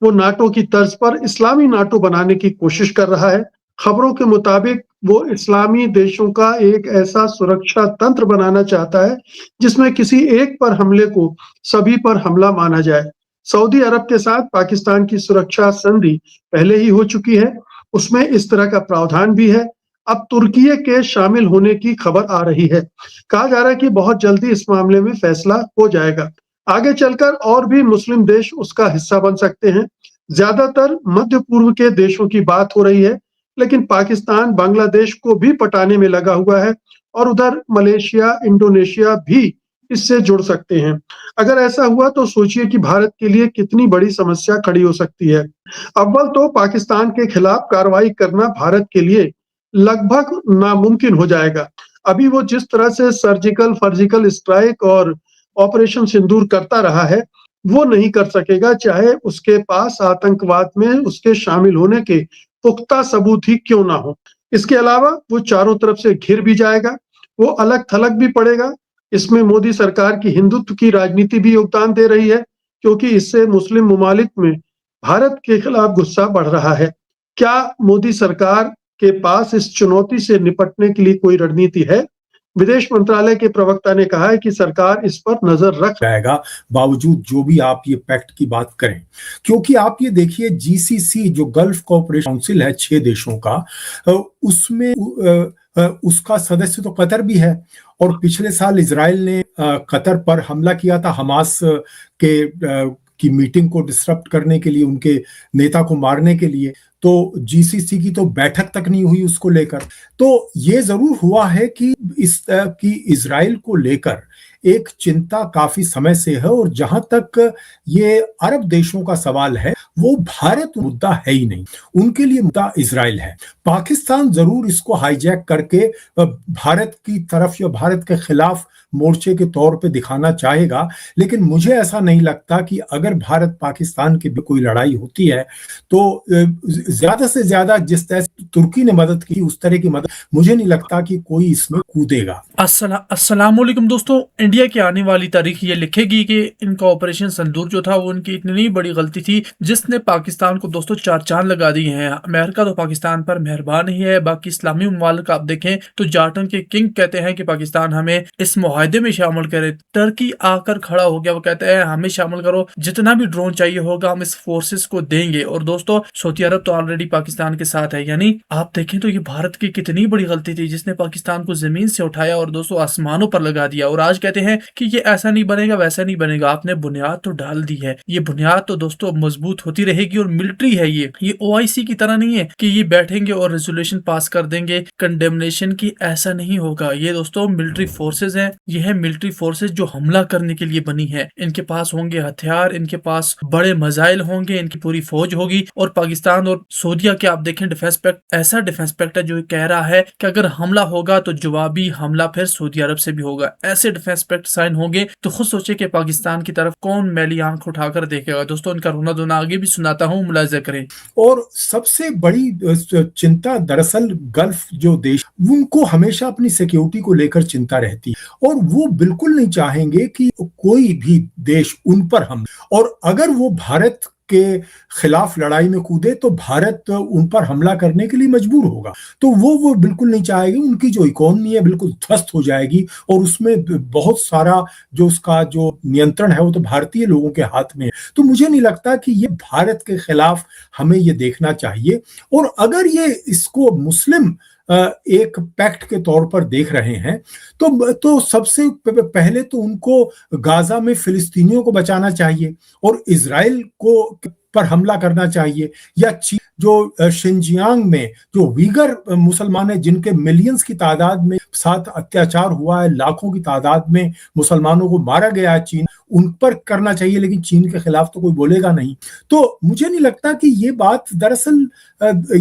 वो नाटो की तर्ज पर इस्लामी नाटो बनाने की कोशिश कर रहा है। खबरों के मुताबिक वो इस्लामी देशों का एक ऐसा सुरक्षा तंत्र बनाना चाहता है जिसमें किसी एक पर हमले को सभी पर हमला माना जाए। सऊदी अरब के साथ पाकिस्तान की सुरक्षा संधि पहले ही हो चुकी है, उसमें इस तरह का प्रावधान भी है। अब तुर्की के शामिल होने की खबर आ रही है। कहा जा रहा है कि बहुत जल्दी इस मामले में फैसला हो जाएगा। आगे चलकर और भी मुस्लिम देश उसका हिस्सा बन सकते हैं। ज्यादातर मध्य पूर्व के देशों की बात हो रही है, लेकिन पाकिस्तान बांग्लादेश को भी पटाने में लगा हुआ है और उधर मलेशिया, इंडोनेशिया भी इससे जुड़ सकते हैं। अगर ऐसा हुआ तो सोचिए कि भारत के लिए कितनी बड़ी समस्या खड़ी हो सकती है। अव्वल तो पाकिस्तान के खिलाफ कार्रवाई करना भारत के लिए लगभग नामुमकिन हो जाएगा। अभी वो जिस तरह से सर्जिकल स्ट्राइक और ऑपरेशन सिंदूर करता रहा है, वो नहीं कर सकेगा, चाहे उसके पास आतंकवाद में उसके शामिल होने के पुख्ता सबूत ही क्यों ना हो। इसके अलावा वो चारों तरफ से घिर भी जाएगा, वो अलग थलग भी पड़ेगा। इसमें मोदी सरकार की हिंदुत्व की राजनीति भी योगदान दे रही है, क्योंकि इससे मुस्लिम ममालिक में भारत के खिलाफ गुस्सा बढ़ रहा है। क्या मोदी सरकार के पास इस चुनौती से निपटने के लिए कोई रणनीति है? विदेश मंत्रालय के प्रवक्ता ने कहा है कि सरकार इस पर नजर रख जाएगा, बावजूद जो भी आप ये पैक्ट की बात करें। क्योंकि आप ये देखिए, जीसीसी जो गल्फ कोऑपरेशन काउंसिल है 6 देशों का, उसमें उसका सदस्य तो कतर भी है। और पिछले साल इजराइल ने कतर पर हमला किया था, हमास की मीटिंग को डिसरप्ट करने के लिए, उनके नेता को मारने के लिए। तो जीसीसी की तो बैठक तक नहीं हुई उसको लेकर। तो ये जरूर हुआ है कि इजराइल को लेकर एक चिंता काफी समय से है। और जहां तक ये अरब देशों का सवाल है, वो भारत मुद्दा है ही नहीं, उनके लिए मुद्दा इजराइल है। पाकिस्तान जरूर इसको हाईजैक करके भारत की तरफ या भारत के खिलाफ मोर्चे के तौर पे दिखाना चाहेगा, लेकिन मुझे ऐसा नहीं लगता कि अगर भारत पाकिस्तान की भी कोई लड़ाई होती है तो ज्यादा से ज्यादा जिस तरह से तुर्की ने मदद की, उस तरह की मदद मुझे नहीं लगता कि कोई इसमें कूदेगा। अस्सलामुअलैकुम दोस्तों, इंडिया की आने वाली तारीख ये लिखेगी कि इनका ऑपरेशन सिंदूर जो था वो उनकी इतनी बड़ी गलती थी जिसने पाकिस्तान को दोस्तों 4 चांद लगा दिए हैं। अमेरिका तो पाकिस्तान पर मेहरबान ही है। बाकी इस्लामी ममालिक आप देखें तो जार्टन के किंग कहते हैं कि पाकिस्तान हमें इस मुआहदे में शामिल करे। टर्की आकर खड़ा हो गया, वो कहते हैं हमें शामिल करो, जितना भी ड्रोन चाहिए होगा हम इस फोर्सेस को देंगे। और दोस्तों सऊदी अरब तो ऑलरेडी पाकिस्तान के साथ है। यानी आप देखें तो ये भारत की कितनी बड़ी गलती थी जिसने पाकिस्तान को जमीन से उठाया और दोस्तों आसमानों पर लगा दिया। और आज कहते हैं कि ये ऐसा नहीं बनेगा, वैसा नहीं बनेगा। आपने बुनियाद तो डाल दी है, ये बुनियाद तो दोस्तों मजबूत होती रहेगी। और मिलिट्री है ये ओआईसी की तरह नहीं है कि ये बैठेंगे और रेजोल्यूशन पास कर देंगे कंडेमनेशन की, ऐसा नहीं होगा। ये दोस्तों मिलिट्री फोर्सेज हैं, ये है मिलिट्री फोर्सेज जो हमला करने के लिए बनी है। इनके पास होंगे हथियार, इनके पास बड़े मिसाइल होंगे, इनकी पूरी फौज होगी। और पाकिस्तान और सऊदीया के आप देखें डिफेंस पैक्ट, ऐसा डिफेंस पैक्ट है जो कह रहा है कि अगर हमला होगा तो जवाबी हमला फिर सऊदी अरब से भी होगा। ऐसे डिफेंस पैक्ट साइन होंगे तो खुद सोचे कि पाकिस्तान की तरफ कौन मैली आंख उठाकर देखेगा। दोस्तों इनका रोना धोना आगे भी सुनाता हूँ, मुलाजा करें। और सबसे बड़ी चिंता दरअसल गल्फ जो देश, उनको हमेशा अपनी सिक्योरिटी को लेकर चिंता रहती है और वो बिल्कुल नहीं चाहेंगे कि कोई भी देश उन पर हमला, और अगर वो भारत के खिलाफ लड़ाई में कूदे तो भारत उन पर हमला करने के लिए मजबूर होगा। तो वो बिल्कुल नहीं चाहेगी। उनकी जो इकोनॉमी है बिल्कुल ध्वस्त हो जाएगी और उसमें बहुत सारा जो उसका जो नियंत्रण है वो तो भारतीय लोगों के हाथ में है। तो मुझे नहीं लगता कि ये भारत के खिलाफ हमें ये देखना चाहिए। और अगर ये इसको मुस्लिम एक पैक्ट के तौर पर देख रहे हैं तो सबसे पहले तो उनको गाजा में फिलिस्तीनियों को बचाना चाहिए और इजराइल को पर हमला करना चाहिए, या जो शिनजियांग में जो वीगर मुसलमान है जिनके मिलियंस की तादाद में साथ अत्याचार हुआ है, लाखों की तादाद में मुसलमानों को मारा गया है चीन, उन पर करना चाहिए। लेकिन चीन के खिलाफ तो कोई बोलेगा नहीं। तो मुझे नहीं लगता कि ये बात दरअसल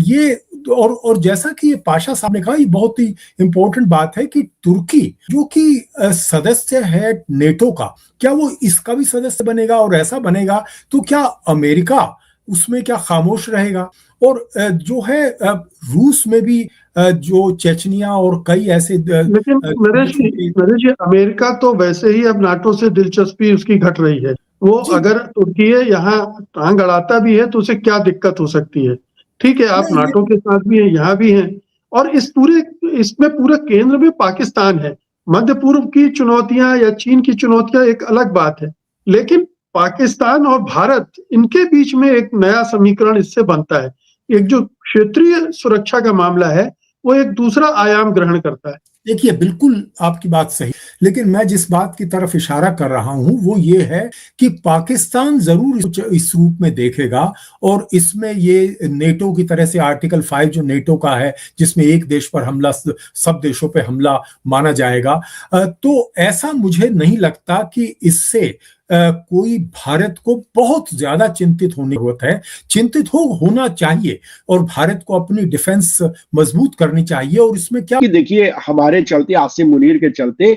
ये और जैसा कि ये पाशा साहब ने कहा, ये बहुत ही इंपॉर्टेंट बात है कि तुर्की जो कि सदस्य है नेटो का, क्या वो इसका भी सदस्य बनेगा? और ऐसा बनेगा तो क्या अमेरिका उसमें क्या खामोश रहेगा? और जो है रूस में भी जो चेचनिया और कई ऐसे, लेकिन नरेश जी, अमेरिका तो वैसे ही अब नाटो से दिलचस्पी उसकी घट रही है। वो जी अगर तुर्की यहाँ टांग अड़ाता भी है तो उसे क्या दिक्कत हो सकती है? ठीक है, आप नहीं ये नाटो के साथ भी हैं, यहाँ भी हैं और इसमें पूरे केंद्र में पाकिस्तान है। मध्य पूर्व की चुनौतियाँ या चीन की चुनौतियाँ एक अलग बात है। लेकिन पाकिस्तान और भारत इनके बीच में एक नया समीकरण इससे बनता है। एक जो क्षेत्रीय सुरक्षा का मामला है, वो एक दूसरा आयाम ग्रहण करता है। देखिए बिल्कुल आपकी बात सही, लेकिन मैं जिस बात की तरफ इशारा कर रहा हूं वो ये है कि पाकिस्तान जरूर इस रूप में देखेगा और इसमें ये नेटो की तरह से आर्टिकल 5 जो नेटो का है जिसमें एक देश पर हमला सब देशों पर हमला माना जाएगा, तो ऐसा मुझे नहीं लगता कि इससे कोई भारत को बहुत ज्यादा चिंतित होने की जरूरत है। चिंतित होना चाहिए और भारत को अपनी डिफेंस मजबूत करनी चाहिए। और इसमें क्या कि देखिए हमारे चलते, आसिम मुनीर के चलते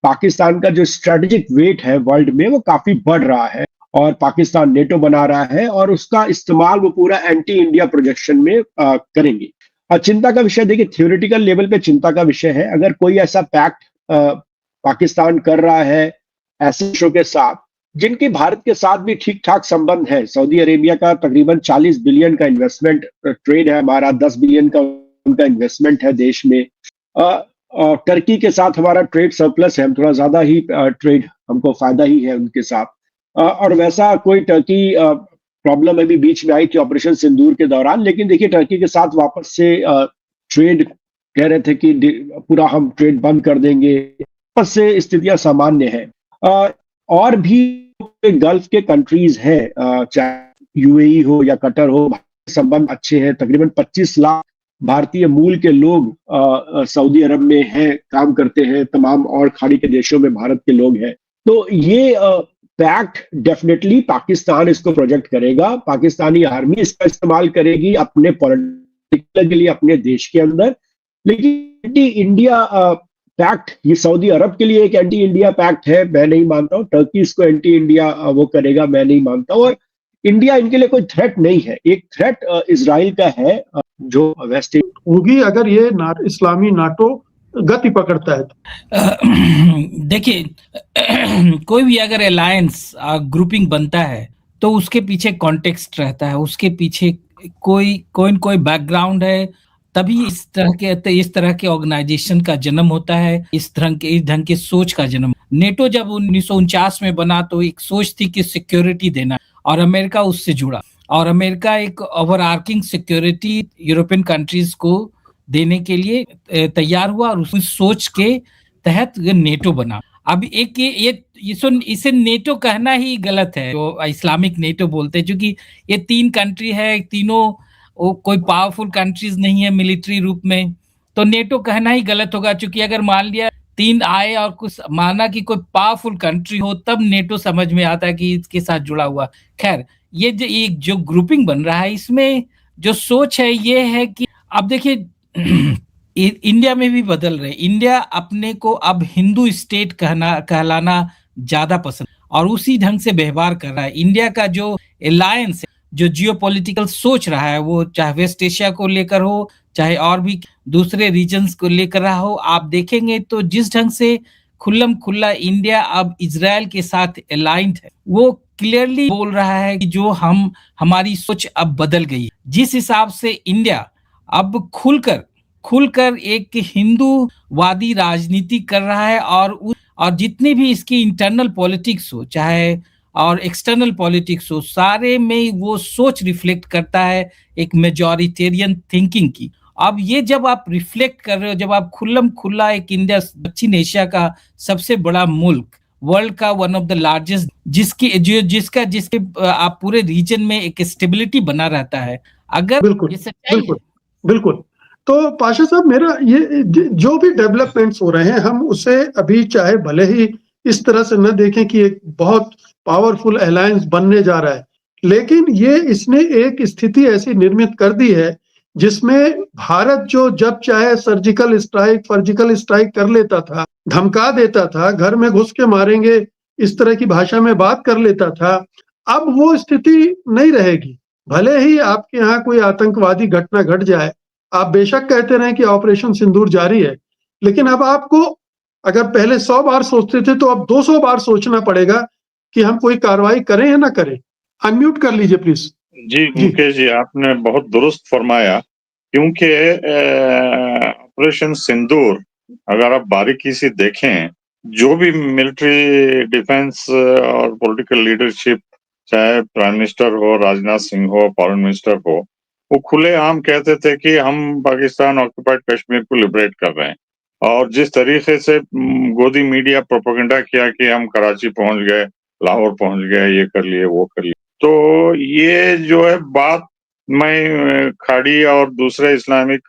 पाकिस्तान का जो स्ट्रेटेजिक वेट है वर्ल्ड में वो काफी बढ़ रहा है और पाकिस्तान नेटो बना रहा है और उसका इस्तेमाल वो पूरा एंटी इंडिया प्रोजेक्शन में करेंगे। और चिंता का विषय देखिए, थियोरेटिकल लेवल पे चिंता का विषय है। अगर कोई ऐसा पैक्ट पाकिस्तान कर रहा है ऐसे देशों के साथ जिनके भारत के साथ भी ठीक ठाक संबंध है, सऊदी अरेबिया का तकरीबन 40 बिलियन का इन्वेस्टमेंट ट्रेड है, हमारा 10 बिलियन का उनका इन्वेस्टमेंट है देश में। टर्की के साथ हमारा ट्रेड सरप्लस है, हम थोड़ा ज्यादा ही ट्रेड, हमको फायदा ही है उनके साथ। और वैसा कोई टर्की प्रॉब्लम अभी बीच में आई थी ऑपरेशन सिंदूर के दौरान, लेकिन देखिए टर्की के साथ वापस से ट्रेड कह रहे थे कि पूरा हम ट्रेड बंद कर देंगे, वापस से स्थितियां सामान्य है। और भी गल्फ के कंट्रीज हैं, चाहे यूएई हो या कतर हो, संबंध अच्छे हैं। तकरीबन 25 लाख भारतीय मूल के लोग सऊदी अरब में हैं, काम करते हैं, तमाम और खाड़ी के देशों में भारत के लोग हैं। तो ये पैक्ट डेफिनेटली पाकिस्तान इसको प्रोजेक्ट करेगा, पाकिस्तानी आर्मी इसका इस्तेमाल करेगी अपने पॉलिटिकल के लिए अपने देश के अंदर। लेकिन एंटी इंडिया पैक्ट ये सऊदी अरब के लिए एक एंटी इंडिया पैक्ट है, मैं नहीं मानता हूँ। टर्की इसको एंटी इंडिया वो करेगा, मैं नहीं मानता हूँ। और इंडिया इनके लिए कोई थ्रेट नहीं है। एक थ्रेट इजराइल का है जो वेस्ट होगी अगर ये इस्लामी नाटो गति पकड़ता है। देखिए कोई भी अगर अलायंस ग्रुपिंग बनता है तो उसके पीछे कॉन्टेक्स्ट रहता है, उसके पीछे कोई बैकग्राउंड है, तभी इस तरह के ऑर्गेनाइजेशन का जन्म होता है, इस ढंग के सोच का जन्म। नेटो जब 1949 में बना तो एक सोच थी कि सिक्योरिटी देना, और अमेरिका उससे जुड़ा, और अमेरिका एक ओवरआर्किंग सिक्योरिटी यूरोपियन कंट्रीज को देने के लिए तैयार हुआ और उस सोच के तहत नेटो बना। अब इसे नेटो कहना ही गलत है, जो इस्लामिक नेटो बोलते हैं, क्योंकि ये 3 कंट्री है, तीनों कोई पावरफुल कंट्रीज नहीं है मिलिट्री रूप में, तो नेटो कहना ही गलत होगा। क्योंकि अगर मान लिया 3 आए और कुछ माना कि कोई पावरफुल कंट्री हो, तब नेटो समझ में आता है कि इसके साथ जुड़ा हुआ। खैर, ये जो ग्रुपिंग बन रहा है, इसमें जो सोच है ये है कि अब देखिए इंडिया में भी बदल रहे। इंडिया अपने को अब हिंदू स्टेट कहलाना ज्यादा पसंद और उसी ढंग से व्यवहार कर रहा है। इंडिया का जो अलायंस है, जो जियोपॉलिटिकल सोच रहा है, वो चाहे वेस्ट एशिया को लेकर हो, चाहे और भी दूसरे रीजन्स को लेकर रहा हो, आप देखेंगे तो जिस ढंग से खुल्लम खुल्ला इंडिया अब इजराइल के साथ अलाइंड है, वो क्लियरली बोल रहा है कि जो हमारी सोच अब बदल गई। जिस हिसाब से इंडिया अब खुलकर एक हिंदूवादी राजनीति कर रहा है, और जितने भी इसकी इंटरनल पॉलिटिक्स हो चाहे और एक्सटर्नल पॉलिटिक्स हो, सारे में वो सोच रिफ्लेक्ट करता है एक मेजॉरिटेरियन थिंकिंग की। अब ये जब आप रिफ्लेक्ट कर रहे हो, जब आप खुल्लम खुल्ला एक इंडिया दक्षिण एशिया का सबसे बड़ा मुल्क, वर्ल्ड का वन ऑफ द लार्जेस्ट, जिसके आप पूरे रीजन में एक स्टेबिलिटी बना रहता है, अगर बिल्कुल। तो पाशा साहब, मेरा ये जो भी डेवलपमेंट्स हो रहे हैं, हम उसे अभी चाहे भले ही इस तरह से न देखें कि एक बहुत पावरफुल अलायंस बनने जा रहा है, लेकिन इसने एक स्थिति ऐसी निर्मित कर दी है जिसमें भारत जो जब चाहे सर्जिकल स्ट्राइक कर लेता था, धमका देता था, घर में घुस के मारेंगे इस तरह की भाषा में बात कर लेता था, अब वो स्थिति नहीं रहेगी। भले ही आपके यहाँ कोई आतंकवादी घटना घट जाए, आप बेशक कहते रहे कि ऑपरेशन सिंदूर जारी है, लेकिन अब आपको अगर पहले 100 बार सोचते थे तो अब 200 बार सोचना पड़ेगा कि हम कोई कार्रवाई करें या ना करें। अनम्यूट कर लीजिए प्लीज। जी मुकेश जी, आपने बहुत दुरुस्त फरमाया, क्योंकि ऑपरेशन सिंदूर अगर आप बारीकी से देखें, जो भी मिलिट्री डिफेंस और पॉलिटिकल लीडरशिप, चाहे प्राइम मिनिस्टर हो, राजनाथ सिंह हो, फॉरेन मिनिस्टर हो, वो खुलेआम कहते थे कि हम पाकिस्तान ऑक्युपाइड कश्मीर को लिबरेट कर रहे हैं। और जिस तरीके से गोदी मीडिया प्रोपेगेंडा किया कि हम कराची पहुंच गए, लाहौर पहुंच गए, ये कर लिए, वो कर लिए, तो ये जो है बात, मैं खाड़ी और दूसरे इस्लामिक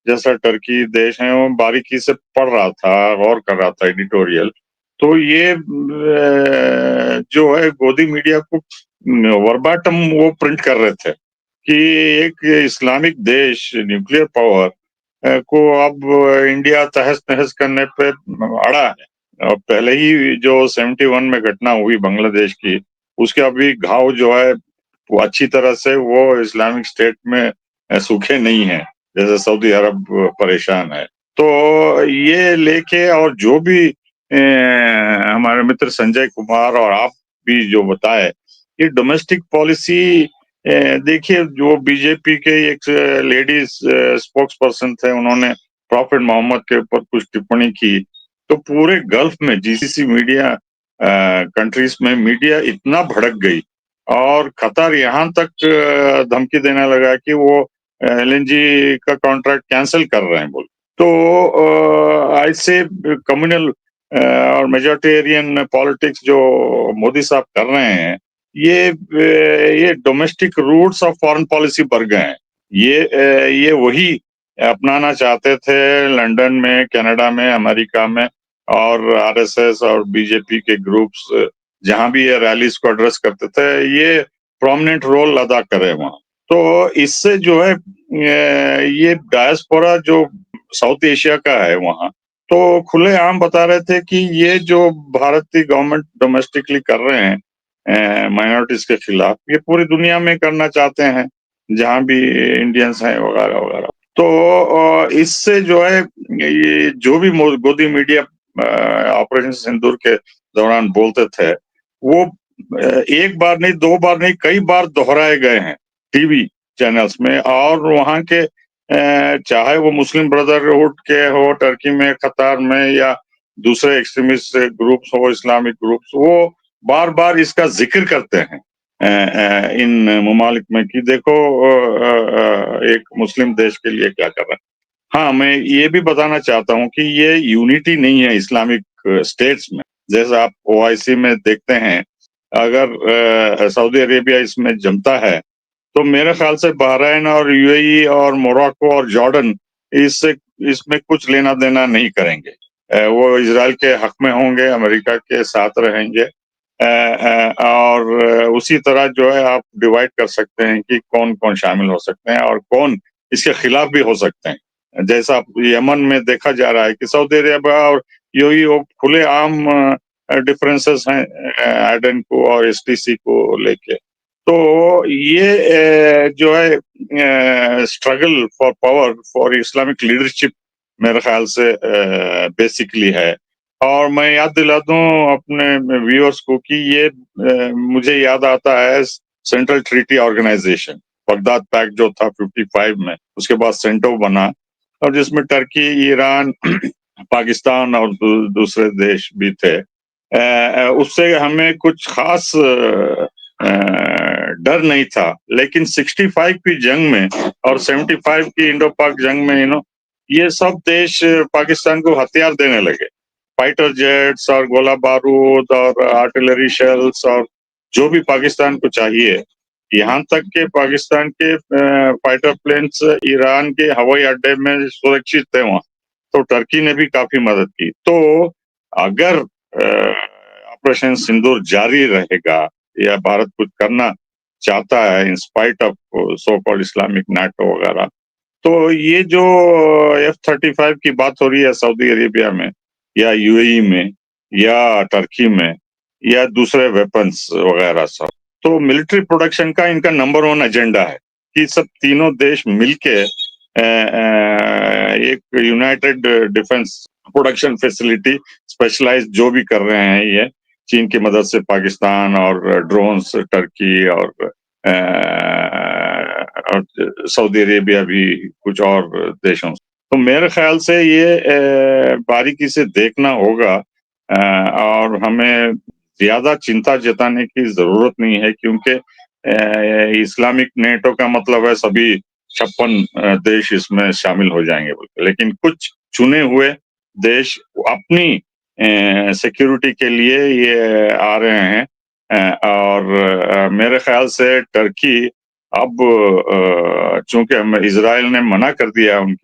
जैसा टर्की देश है, वो बारीकी से पढ़ रहा था, गौर कर रहा था एडिटोरियल। तो ये जो है गोदी मीडिया को वर्बाटम वो प्रिंट कर रहे थे कि एक इस्लामिक देश, न्यूक्लियर पावर को अब इंडिया तहस नहस करने पे अड़ा है। और पहले ही जो 71 में घटना हुई बांग्लादेश की, उसके अभी घाव जो है वो अच्छी तरह से वो इस्लामिक स्टेट में सूखे नहीं है, जैसे सऊदी अरब परेशान है। तो ये लेके, और जो भी हमारे मित्र संजय कुमार और आप भी जो बताए, ये डोमेस्टिक पॉलिसी, देखिए जो बीजेपी के एक लेडीज स्पोक्स पर्सन थे, उन्होंने प्रॉफिट मोहम्मद के ऊपर कुछ टिप्पणी की, तो पूरे गल्फ में जीसीसी मीडिया कंट्रीज में मीडिया इतना भड़क गई, और कतर यहाँ तक धमकी देने लगा कि वो एलएनजी का कॉन्ट्रैक्ट कैंसिल कर रहे हैं बोल। तो ऐसे कम्युनल और मेजोरिटेरियन पॉलिटिक्स जो मोदी साहब कर रहे हैं, ये domestic roots of foreign policy बढ़ गए हैं। ये वही अपनाना चाहते थे लंदन में, कनाडा में, अमेरिका में, और आरएसएस और बीजेपी के ग्रुप्स जहां भी ये रैलीज को एड्रेस करते थे, ये प्रोमिनेंट रोल अदा करे वहां। तो इससे जो है ये डायस्पोरा जो साउथ एशिया का है वहां, तो खुलेआम बता रहे थे कि ये जो भारत की गवर्नमेंट डोमेस्टिकली कर रहे हैं माइनॉरिटीज के खिलाफ, ये पूरी दुनिया में करना चाहते हैं जहां भी इंडियंस हैं वगैरह वगैरह। तो इससे जो है ये जो भी गोदी मीडिया ऑपरेशन सिंदूर के दौरान बोलते थे, वो एक बार नहीं, दो बार नहीं, कई बार दोहराए गए हैं टीवी चैनल्स में। और वहां के चाहे वो मुस्लिम ब्रदरहुड के हो टर्की में, कतार में, या दूसरे एक्सट्रीमिस्ट ग्रुप्स हो, इस्लामिक ग्रुप्स, वो बार बार इसका जिक्र करते हैं इन ममालिक में कि देखो एक मुस्लिम देश के लिए क्या कर रहा है। हाँ, मैं ये भी बताना चाहता हूँ कि ये यूनिटी नहीं है इस्लामिक स्टेट्स में। जैसा आप ओआईसी में देखते हैं, अगर सऊदी अरेबिया इसमें जमता है, तो मेरे ख्याल से बहरीन और यूएई और मोरक्को और जॉर्डन इसमें कुछ लेना देना नहीं करेंगे। वो इजराइल के हक में होंगे, अमेरिका के साथ रहेंगे, और उसी तरह जो है आप डिवाइड कर सकते हैं कि कौन कौन शामिल हो सकते हैं और कौन इसके खिलाफ भी हो सकते हैं। जैसा यमन में देखा जा रहा है कि सऊदी अरेबिया और यूएई खुले आम डिफरेंसेस हैं एडन को और एसटीसी को लेके। तो ये जो है struggle for power for Islamic leadership मेरे ख्याल से बेसिकली है। और मैं याद दिला दूं अपने व्यूअर्स को कि ये मुझे याद आता है central treaty organisation, Baghdad pact जो था 55 में, उसके बाद सेंटो बना, और जिसमें टर्की, ईरान, पाकिस्तान और दूसरे देश भी थे। उससे हमें कुछ खास डर नहीं था, लेकिन 65 की जंग में और 75 की इंडो पाक जंग में ये सब देश पाकिस्तान को हथियार देने लगे, फाइटर जेट्स और गोला बारूद और आर्टिलरी शेल्स और जो भी पाकिस्तान को चाहिए। यहाँ तक के पाकिस्तान के फाइटर प्लेन्स ईरान के हवाई अड्डे में सुरक्षित थे वहां, तो टर्की ने भी काफी मदद की। तो अगर ऑपरेशन सिंदूर जारी रहेगा या भारत कुछ करना चाहता है in spite of so called Islamic NATO वगैरह, तो ये जो F-35 की बात हो रही है सऊदी अरेबिया में या यूएई में या टर्की में या दूसरे वेपन्स वगैरह सब, तो मिलिट्री प्रोडक्शन का इनका नंबर 1 एजेंडा है कि सब तीनों देश मिलके एक united defence production facility specialise जो भी कर रहे हैं ये चीन की मदद से पाकिस्तान और ड्रोन्स टर्की और सऊदी अरेबिया भी कुछ और देशों से। तो मेरे ख्याल से ये बारीकी से देखना होगा और हमें ज्यादा चिंता जताने की जरूरत नहीं है, क्योंकि इस्लामिक नेटो का मतलब है सभी 56 देश इसमें शामिल हो जाएंगे, लेकिन कुछ चुने हुए देश अपनी सिक्योरिटी के लिए ये आ रहे हैं और मेरे ख्याल से टर्की अब चूंकि इजराइल ने मना कर दिया उनकी